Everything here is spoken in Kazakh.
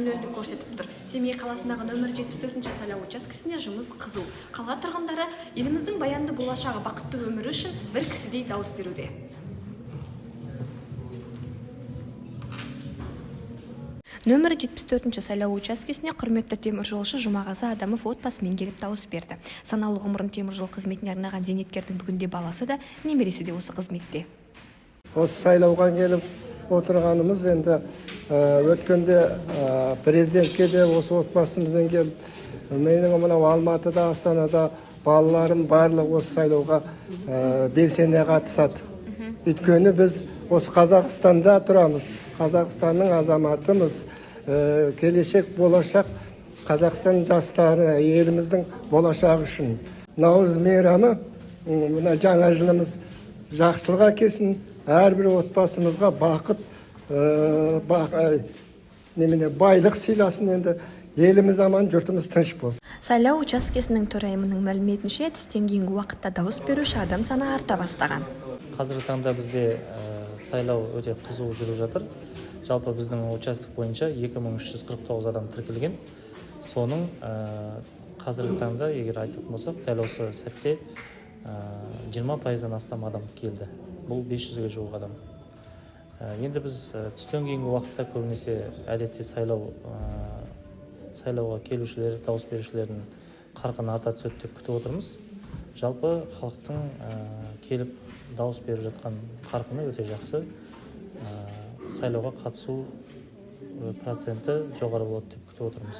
көңілділік көрсетіп тұр. Семей қаласындағы нөмір 74-ші сайлау учаскесіне жұмыс қызу. Қала тұрғындары еліміздің баянды болашағы бақытты өмірі үшін бір кісідей дауыс беруде. Нөмір 74-ші сайлау учаскесіне құрметті теміржолшы Жұмағазы Адамов отбасымен келіп дауыс берді. Санаулы ғұмырын теміржол қызметіне арнаған зейнеткердің бүгінде баласы да, немересі де осы қызметте. Осы сайлауға келіп отырғанымыз енді өткенде президентке де осы отбасымызбен келіп, менің мынау Алматыда, Астанада балаларым барлығы осы сайлауға белсене қатысады. Өйткені біз осы Қазақстанда тұрамыз, Қазақстанның азаматымыз, келешек болашақ Қазақстан жастары, еліміздің болашағы үшін. Наурыз мейрамы, мына жаңа жылымыз жақсылық әкелсін, әрбір отбасымызға бақыт, байлық сыйласын, енді еліміз аман, жұртымыз тыныш болсын. Сайлау учаскесінің төрайымының мәліметінше, түстен кейінгі уақытта дауыс беруші адам саны арта бастаған. Қазіргі таңда бізде сайлау өте қызу жүріп жатыр. Жалпы біздің участок бойынша 2349 адам тіркелген. Соның қазіргі таңда, егер айтатын болсақ, дәл осы сәтте 20%-дан астам адам келді. Бұл 500-ге жуық адам. Енді біз түстен кейінгі уақытта көбінесе әдетте сайлауға келушілер, дауыс берушілердің қарқыны арта түседі деп күтіп отырмыз. Жалпы халықтың келіп дауыс беріп жатқан қарқыны өте жақсы. Сайлауға қатысу проценті жоғары болады деп күтіп отырмыз.